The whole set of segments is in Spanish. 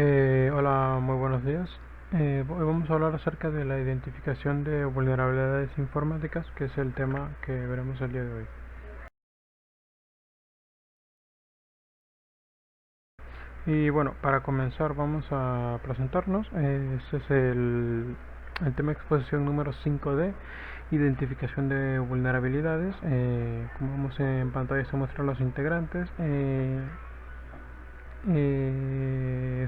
Hola, muy buenos días. Hoy vamos a hablar acerca de la identificación de vulnerabilidades informáticas, que es el tema que veremos el día de hoy. Y bueno, para comenzar vamos a presentarnos. Este es el tema de exposición número 5 de identificación de vulnerabilidades. Como vemos en pantalla se muestran los integrantes.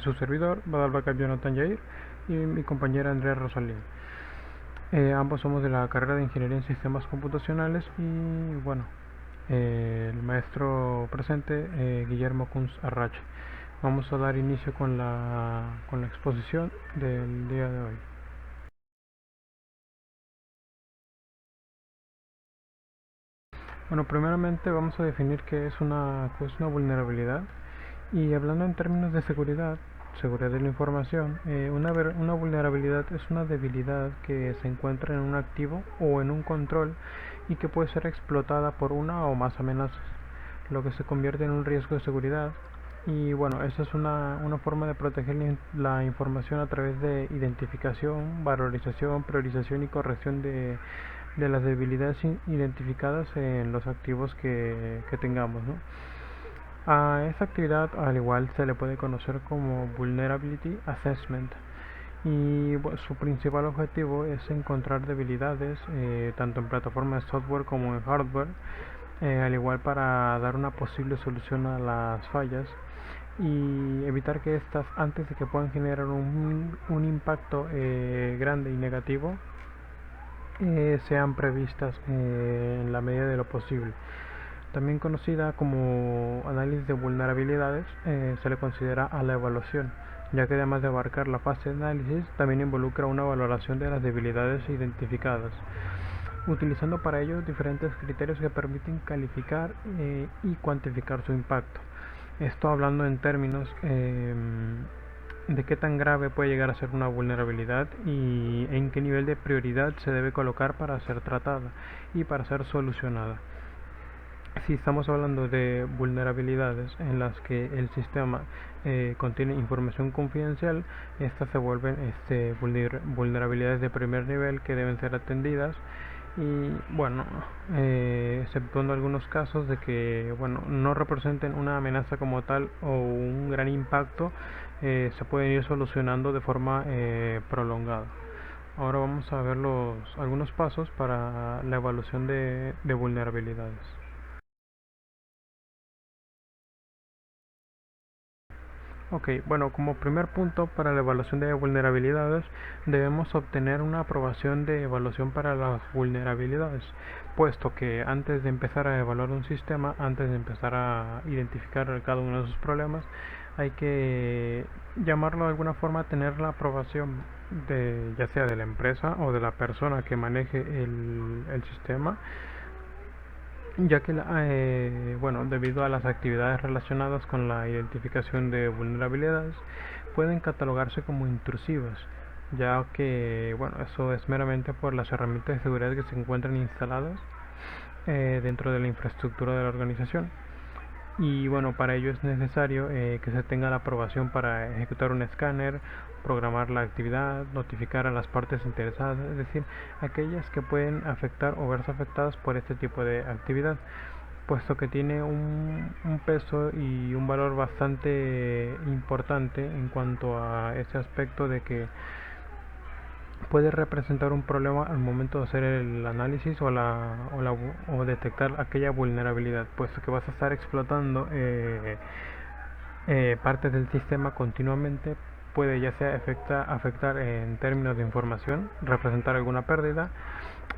Su servidor, Badal Bakar Jonathan Jair, y mi compañera Andrea Rosalía. Ambos somos de la carrera de Ingeniería en Sistemas Computacionales y bueno, el maestro presente, Guillermo Kunz Arrache. Vamos a dar inicio con la exposición del día de hoy. Bueno, primeramente vamos a definir qué es una vulnerabilidad. Y hablando en términos de seguridad de la información, una vulnerabilidad es una debilidad que se encuentra en un activo o en un control y que puede ser explotada por una o más amenazas, lo que se convierte en un riesgo de seguridad. Y bueno, esa es una forma de proteger la información a través de identificación, valorización, priorización y corrección de las debilidades identificadas en los activos que tengamos, ¿no? A esta actividad al igual se le puede conocer como Vulnerability Assessment y su principal objetivo es encontrar debilidades tanto en plataformas de software como en hardware, al igual para dar una posible solución a las fallas y evitar que estas, antes de que puedan generar un impacto grande y negativo, sean previstas en la medida de lo posible. También conocida como análisis de vulnerabilidades, se le considera a la evaluación, ya que además de abarcar la fase de análisis, también involucra una valoración de las debilidades identificadas, utilizando para ello diferentes criterios que permiten calificar y cuantificar su impacto. Esto hablando en términos de qué tan grave puede llegar a ser una vulnerabilidad y en qué nivel de prioridad se debe colocar para ser tratada y para ser solucionada. Si estamos hablando de vulnerabilidades en las que el sistema contiene información confidencial, estas se vuelven vulnerabilidades de primer nivel que deben ser atendidas y bueno, exceptuando algunos casos de que bueno, no representen una amenaza como tal o un gran impacto, se pueden ir solucionando de forma prolongada. Ahora vamos a ver algunos pasos para la evaluación de vulnerabilidades. Ok, bueno, como primer punto para la evaluación de vulnerabilidades, debemos obtener una aprobación de evaluación para las vulnerabilidades, puesto que antes de empezar a evaluar un sistema, antes de empezar a identificar cada uno de sus problemas, hay que llamarlo de alguna forma, tener la aprobación de ya sea de la empresa o de la persona que maneje el sistema, ya que bueno, debido a las actividades relacionadas con la identificación de vulnerabilidades pueden catalogarse como intrusivas, ya que bueno, eso es meramente por las herramientas de seguridad que se encuentran instaladas dentro de la infraestructura de la organización. Y bueno, para ello es necesario que se tenga la aprobación para ejecutar un escáner, programar la actividad, notificar a las partes interesadas, es decir, aquellas que pueden afectar o verse afectadas por este tipo de actividad, puesto que tiene un peso y un valor bastante importante en cuanto a ese aspecto de que puede representar un problema al momento de hacer el análisis o detectar aquella vulnerabilidad, puesto que vas a estar explotando partes del sistema continuamente. Puede ya sea afectar en términos de información, representar alguna pérdida,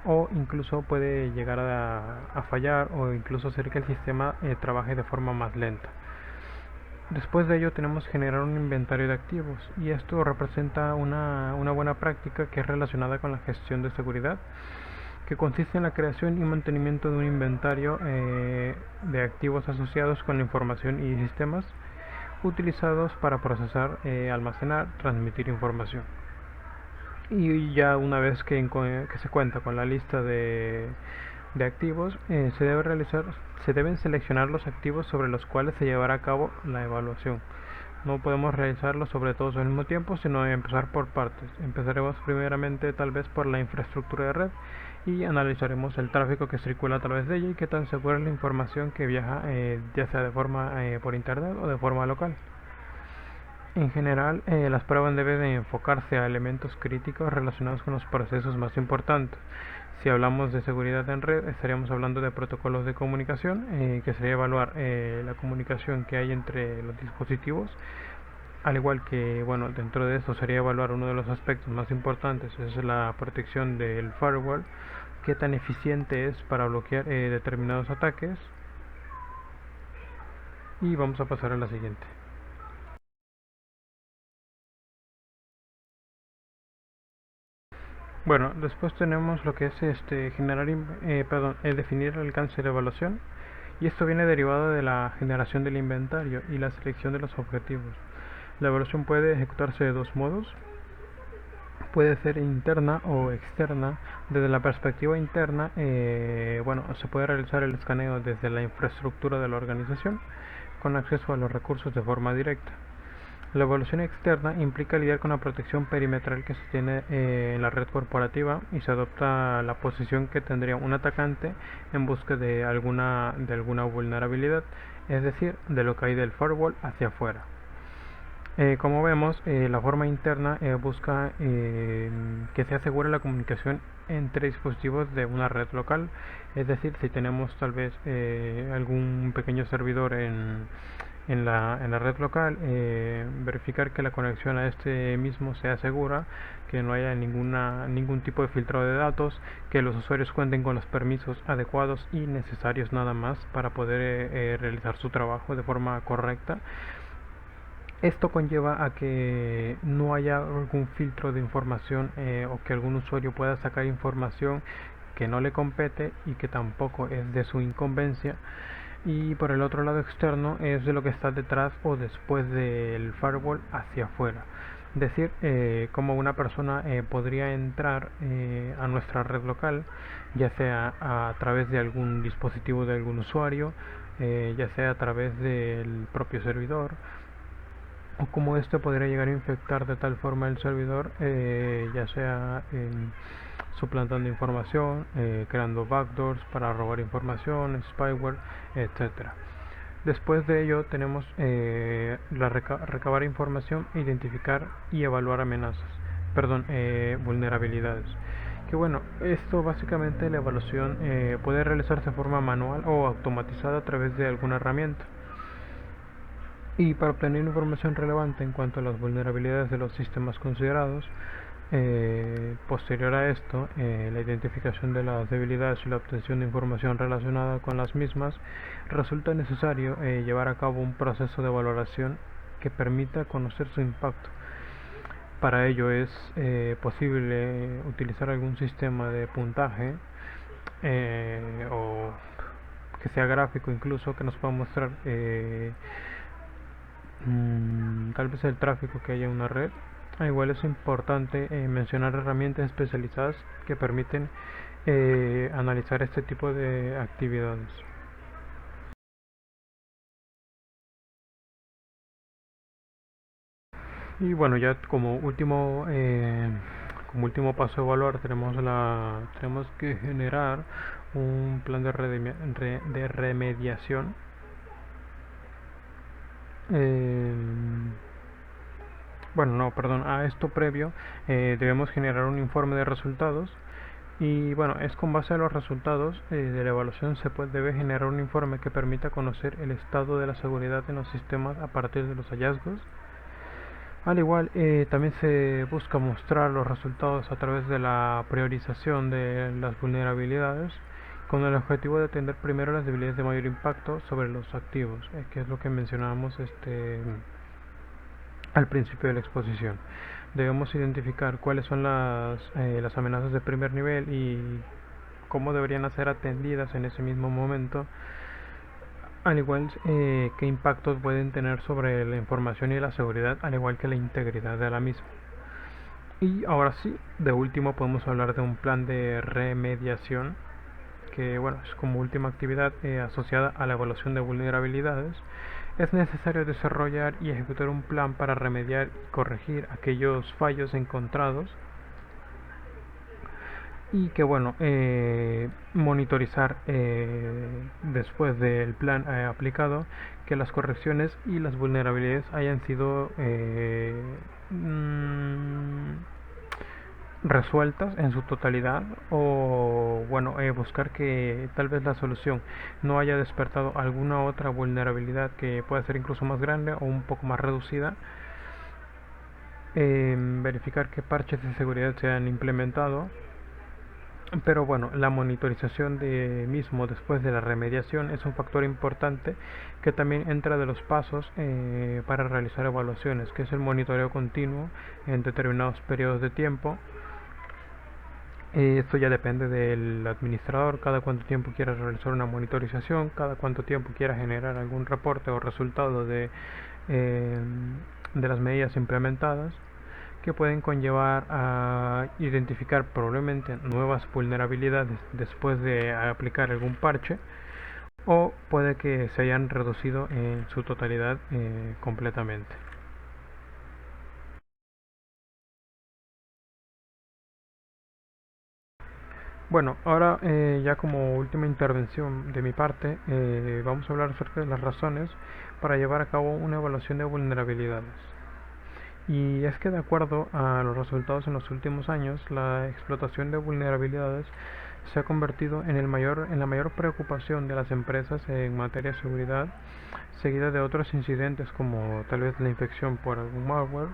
o incluso puede llegar a fallar o incluso hacer que el sistema trabaje de forma más lenta. Después de ello tenemos que generar un inventario de activos y esto representa una buena práctica que es relacionada con la gestión de seguridad, que consiste en la creación y mantenimiento de un inventario de activos asociados con la información y sistemas utilizados para procesar, almacenar, transmitir información. Y ya una vez que se cuenta con la lista de activos, se deben seleccionar los activos sobre los cuales se llevará a cabo la evaluación, No podemos realizarlo sobre todos al mismo tiempo, sino empezar por partes. Empezaremos primeramente tal vez por la infraestructura de red y analizaremos el tráfico que circula a través de ella y qué tan segura es la información que viaja, ya sea de forma por internet o de forma local. En general, las pruebas deben de enfocarse a elementos críticos relacionados con los procesos más importantes. Si hablamos de seguridad en red, estaríamos hablando de protocolos de comunicación, que sería evaluar la comunicación que hay entre los dispositivos, al igual que, bueno, dentro de esto sería evaluar uno de los aspectos más importantes, es la protección del firewall, qué tan eficiente es para bloquear determinados ataques. Y vamos a pasar a la siguiente. Bueno, después tenemos lo que es definir el alcance de evaluación, y esto viene derivado de la generación del inventario y la selección de los objetivos. La evaluación puede ejecutarse de dos modos, puede ser interna o externa. Desde la perspectiva interna, se puede realizar el escaneo desde la infraestructura de la organización con acceso a los recursos de forma directa. La evaluación externa implica lidiar con la protección perimetral que se tiene en la red corporativa y se adopta la posición que tendría un atacante en busca de alguna vulnerabilidad, es decir, de lo que hay del firewall hacia afuera. Como vemos, la forma interna busca que se asegure la comunicación entre dispositivos de una red local, es decir, si tenemos tal vez algún pequeño servidor en la red local, verificar que la conexión a este mismo sea segura, que no haya ningún tipo de filtrado de datos, que los usuarios cuenten con los permisos adecuados y necesarios nada más para poder realizar su trabajo de forma correcta. Esto conlleva a que no haya algún filtro de información o que algún usuario pueda sacar información que no le compete y que tampoco es de su incumbencia. Y por el otro lado externo es de lo que está detrás o después del firewall hacia afuera. Es decir, cómo una persona podría entrar a nuestra red local, ya sea a través de algún dispositivo de algún usuario, ya sea a través del propio servidor, o cómo este podría llegar a infectar de tal forma el servidor, ya sea suplantando información, creando backdoors para robar información, spyware, etcétera. Después de ello tenemos recabar información, identificar y evaluar vulnerabilidades. Que bueno, esto básicamente la evaluación puede realizarse de forma manual o automatizada a través de alguna herramienta. Y para obtener información relevante en cuanto a las vulnerabilidades de los sistemas considerados, posterior a esto, la identificación de las debilidades y la obtención de información relacionada con las mismas, resulta necesario llevar a cabo un proceso de valoración que permita conocer su impacto. Para ello es posible utilizar algún sistema de puntaje o que sea gráfico incluso, que nos pueda mostrar tal vez el tráfico que haya en una red. Igual es importante mencionar herramientas especializadas que permiten analizar este tipo de actividades. Y bueno, ya como último paso a evaluar, tenemos que generar un plan de remediación. A esto previo debemos generar un informe de resultados, y bueno, es con base a los resultados de la evaluación debe generar un informe que permita conocer el estado de la seguridad en los sistemas a partir de los hallazgos. Al igual, también se busca mostrar los resultados a través de la priorización de las vulnerabilidades, con el objetivo de atender primero las debilidades de mayor impacto sobre los activos, que es lo que mencionábamos al principio de la exposición. Debemos identificar cuáles son las amenazas de primer nivel y cómo deberían ser atendidas en ese mismo momento, al igual qué impactos pueden tener sobre la información y la seguridad, al igual que la integridad de la misma. Y ahora sí, de último podemos hablar de un plan de remediación, que bueno, es como última actividad asociada a la evaluación de vulnerabilidades. Es necesario desarrollar y ejecutar un plan para remediar y corregir aquellos fallos encontrados y que bueno, monitorizar después del plan aplicado que las correcciones y las vulnerabilidades hayan sido resueltas en su totalidad, o bueno, buscar que tal vez la solución no haya despertado alguna otra vulnerabilidad que pueda ser incluso más grande o un poco más reducida. Verificar qué parches de seguridad se han implementado. Pero bueno, la monitorización de mismo después de la remediación es un factor importante que también entra de los pasos para realizar evaluaciones, que es el monitoreo continuo en determinados periodos de tiempo. Esto ya depende del administrador, cada cuánto tiempo quiera realizar una monitorización, cada cuánto tiempo quiera generar algún reporte o resultado eh, de las medidas implementadas, que pueden conllevar a identificar probablemente nuevas vulnerabilidades después de aplicar algún parche, o puede que se hayan reducido en su totalidad completamente. Bueno, ahora ya como última intervención de mi parte, vamos a hablar acerca de las razones para llevar a cabo una evaluación de vulnerabilidades. Y es que de acuerdo a los resultados en los últimos años, la explotación de vulnerabilidades se ha convertido en la mayor preocupación de las empresas en materia de seguridad, seguida de otros incidentes como tal vez la infección por algún malware,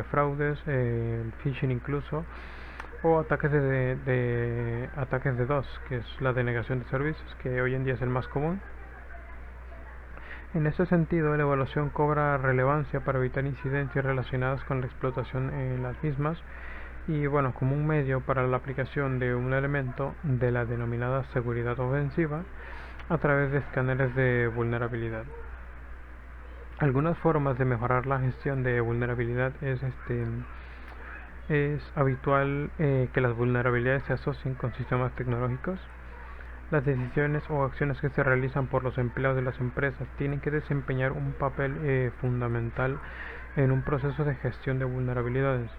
fraudes, el phishing incluso, o ataques ataques de DOS, que es la denegación de servicios, que hoy en día es el más común. En ese sentido, la evaluación cobra relevancia para evitar incidencias relacionadas con la explotación en las mismas y bueno, como un medio para la aplicación de un elemento de la denominada seguridad ofensiva a través de escáneres de vulnerabilidad. Algunas formas de mejorar la gestión de vulnerabilidad es habitual que las vulnerabilidades se asocien con sistemas tecnológicos. Las decisiones o acciones que se realizan por los empleados de las empresas tienen que desempeñar un papel fundamental en un proceso de gestión de vulnerabilidades,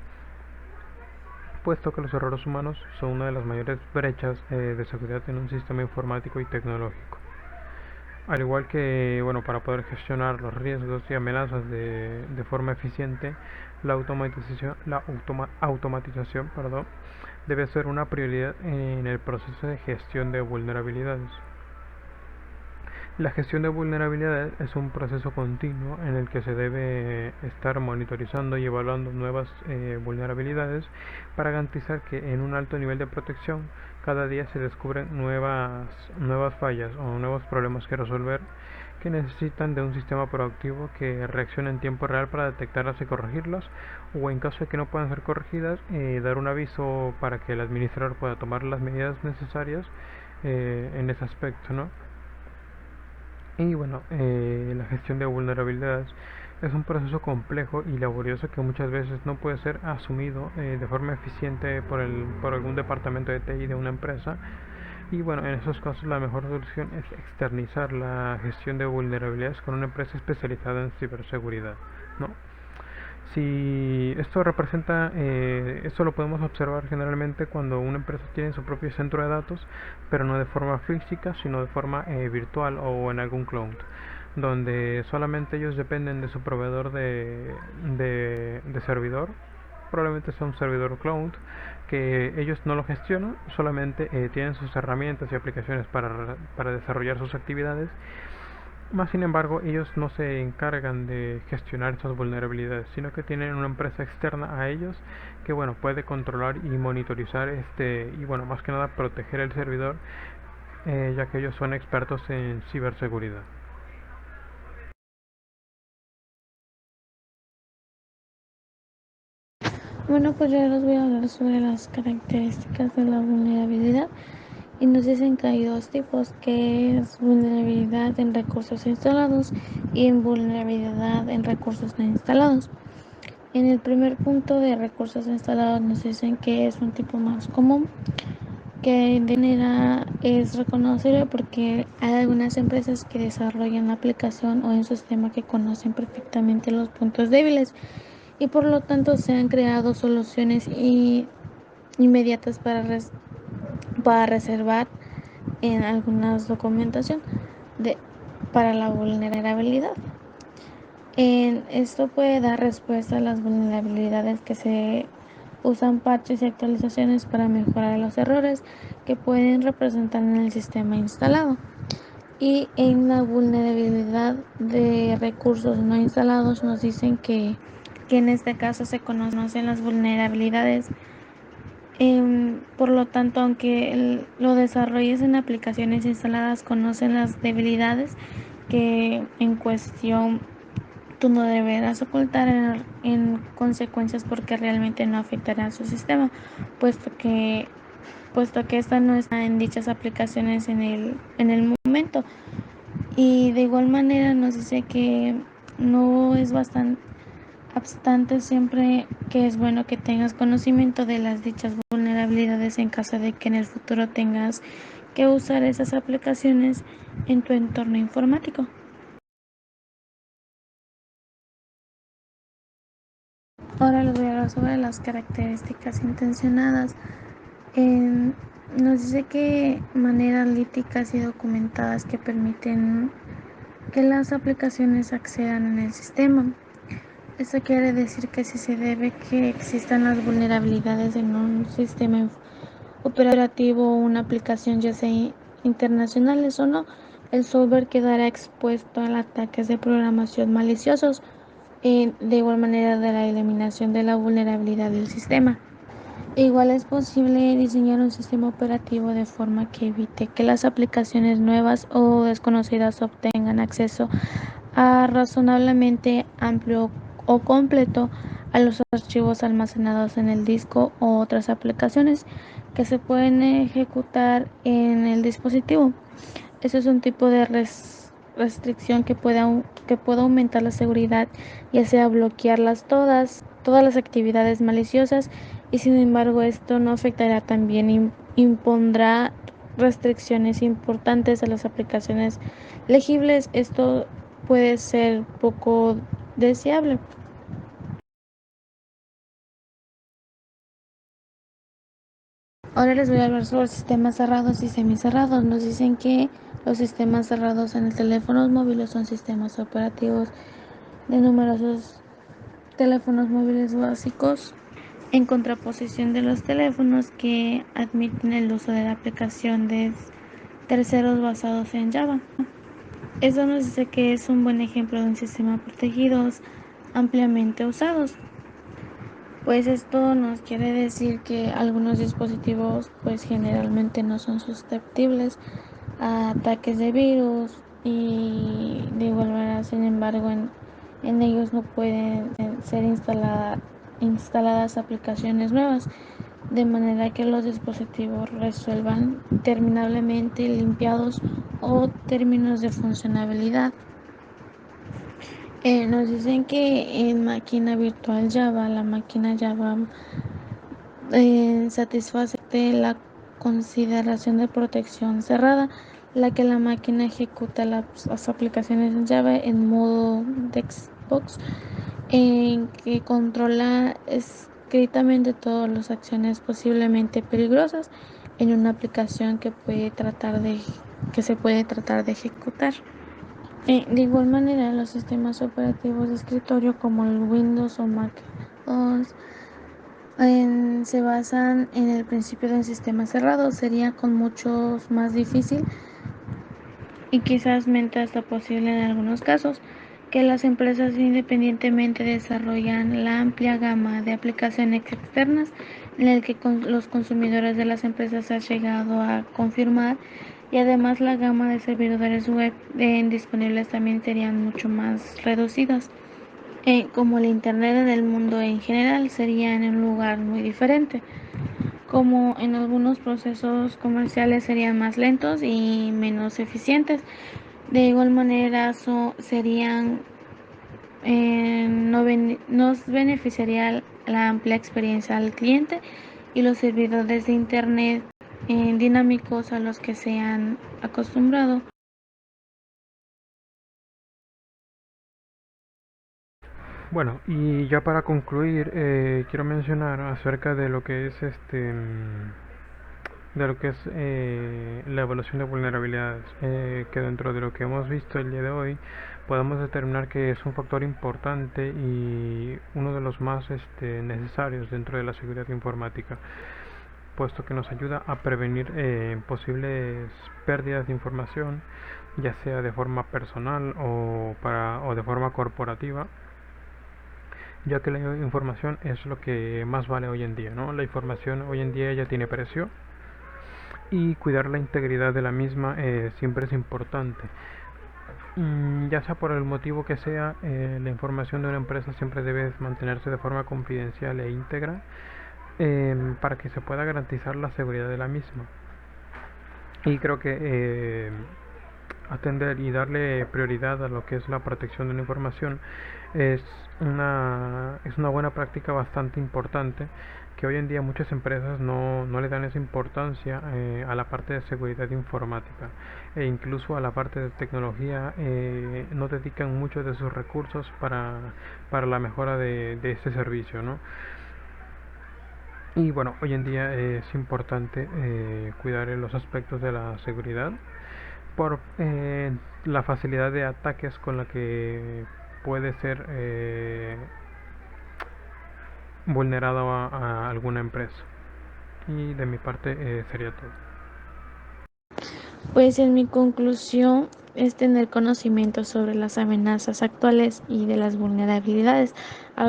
puesto que los errores humanos son una de las mayores brechas de seguridad en un sistema informático y tecnológico. Al igual que, bueno, para poder gestionar los riesgos y amenazas de forma eficiente, la automatización debe ser una prioridad en el proceso de gestión de vulnerabilidades. La gestión de vulnerabilidades es un proceso continuo en el que se debe estar monitorizando y evaluando nuevas vulnerabilidades para garantizar que en un alto nivel de protección cada día se descubren nuevas fallas o nuevos problemas que resolver, que necesitan de un sistema proactivo que reaccione en tiempo real para detectarlas y corregirlas, o en caso de que no puedan ser corregidas, dar un aviso para que el administrador pueda tomar las medidas necesarias en ese aspecto, ¿no? Y bueno, la gestión de vulnerabilidades es un proceso complejo y laborioso que muchas veces no puede ser asumido de forma eficiente por algún departamento de TI de una empresa. Y bueno, en esos casos la mejor solución es externizar la gestión de vulnerabilidades con una empresa especializada en ciberseguridad, ¿no? Si esto representa, esto lo podemos observar generalmente cuando una empresa tiene su propio centro de datos, pero no de forma física, sino de forma virtual o en algún cloud, donde solamente ellos dependen de su proveedor de servidor, probablemente sea un servidor cloud, que ellos no lo gestionan, solamente tienen sus herramientas y aplicaciones para desarrollar sus actividades. Más sin embargo, ellos no se encargan de gestionar esas vulnerabilidades, sino que tienen una empresa externa a ellos que bueno, puede controlar y monitorizar y bueno, más que nada proteger el servidor, ya que ellos son expertos en ciberseguridad. Bueno, pues ya les voy a hablar sobre las características de la vulnerabilidad. Y nos dicen que hay dos tipos, que es vulnerabilidad en recursos instalados y vulnerabilidad en recursos no instalados. En el primer punto de recursos instalados nos dicen que es un tipo más común, que de manera es reconocible porque hay algunas empresas que desarrollan la aplicación o un sistema que conocen perfectamente los puntos débiles y por lo tanto se han creado soluciones inmediatas para reservar en algunas documentación de, para la vulnerabilidad. Esto puede dar respuesta a las vulnerabilidades que se usan parches y actualizaciones para mejorar los errores que pueden representar en el sistema instalado. Y en la vulnerabilidad de recursos no instalados nos dicen que en este caso se conocen las vulnerabilidades. Por lo tanto, aunque lo desarrolles en aplicaciones instaladas, conocen las debilidades que en cuestión tú no deberás ocultar en consecuencias porque realmente no afectará a su sistema, puesto que esta no está en dichas aplicaciones en el momento. Y de igual manera nos dice que no es bastante siempre que es bueno que tengas conocimiento de las dichas vulnerabilidades en caso de que en el futuro tengas que usar esas aplicaciones en tu entorno informático. Ahora les voy a hablar sobre las características intencionadas. Nos dice que maneras líticas y documentadas que permiten que las aplicaciones accedan en el sistema. Esto quiere decir que si se debe que existan las vulnerabilidades en un sistema operativo o una aplicación, ya sea internacionales o no, el software quedará expuesto a ataques de programación maliciosos, de igual manera de la eliminación de la vulnerabilidad del sistema. Igual es posible diseñar un sistema operativo de forma que evite que las aplicaciones nuevas o desconocidas obtengan acceso a razonablemente amplio o completo a los archivos almacenados en el disco o otras aplicaciones que se pueden ejecutar en el dispositivo. Eso es un tipo de restricción que puede aumentar la seguridad, ya sea bloquearlas todas las actividades maliciosas, y sin embargo esto no afectará también, impondrá restricciones importantes a las aplicaciones legibles. Esto puede ser poco deseable. Ahora les voy a hablar sobre sistemas cerrados y semicerrados. Nos dicen que los sistemas cerrados en los teléfonos móviles son sistemas operativos de numerosos teléfonos móviles básicos, en contraposición de los teléfonos que admiten el uso de la aplicación de terceros basados en Java. Eso nos dice que es un buen ejemplo de un sistema protegido ampliamente usados. Pues esto nos quiere decir que algunos dispositivos pues generalmente no son susceptibles a ataques de virus, y de igual manera, sin embargo, en ellos no pueden ser instaladas aplicaciones nuevas, de manera que los dispositivos resuelvan terminablemente limpiados o términos de funcionalidad. Nos dicen que en máquina virtual Java, la máquina Java satisface la consideración de protección cerrada, la que la máquina ejecuta las aplicaciones en Java en modo de Xbox, en que controla escritamente todas las acciones posiblemente peligrosas en una aplicación que se puede tratar de ejecutar. De igual manera, los sistemas operativos de escritorio como el Windows o Mac OS se basan en el principio de un sistema cerrado. Sería con muchos más difícil y quizás mente hasta posible en algunos casos que las empresas independientemente desarrollan la amplia gama de aplicaciones externas en el que los consumidores de las empresas han llegado a confirmar, y además la gama de servidores web disponibles también serían mucho más reducidas. Como el internet en el mundo en general sería en un lugar muy diferente, como en algunos procesos comerciales serían más lentos y menos eficientes. De igual manera nos beneficiaría la amplia experiencia al cliente, y los servidores de internet dinámicos a los que se han acostumbrado. Bueno, y ya para concluir, quiero mencionar acerca de lo que es la evaluación de vulnerabilidades, que dentro de lo que hemos visto el día de hoy podemos determinar que es un factor importante y uno de los más necesarios dentro de la seguridad informática, puesto que nos ayuda a prevenir posibles pérdidas de información, ya sea de forma personal o de forma corporativa, ya que la información es lo que más vale hoy en día, ¿no? La información hoy en día ya tiene precio y cuidar la integridad de la misma siempre es importante. Ya sea por el motivo que sea, la información de una empresa siempre debe mantenerse de forma confidencial e íntegra, para que se pueda garantizar la seguridad de la misma. Y creo que atender y darle prioridad a lo que es la protección de la información es una buena práctica bastante importante, que hoy en día muchas empresas no le dan esa importancia a la parte de seguridad informática, e incluso a la parte de tecnología no dedican muchos de sus recursos para la mejora de este servicio, ¿no? Y bueno, hoy en día es importante cuidar los aspectos de la seguridad por la facilidad de ataques con la que puede ser vulnerado a alguna empresa. Y de mi parte sería todo. Pues en mi conclusión es tener conocimiento sobre las amenazas actuales y de las vulnerabilidades a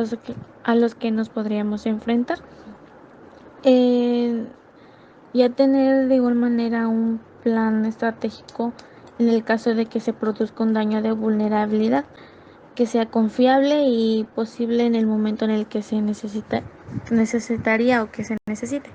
los que nos podríamos enfrentar. Y a tener de igual manera un plan estratégico en el caso de que se produzca un daño de vulnerabilidad que sea confiable y posible en el momento en el que se necesitaría o que se necesite.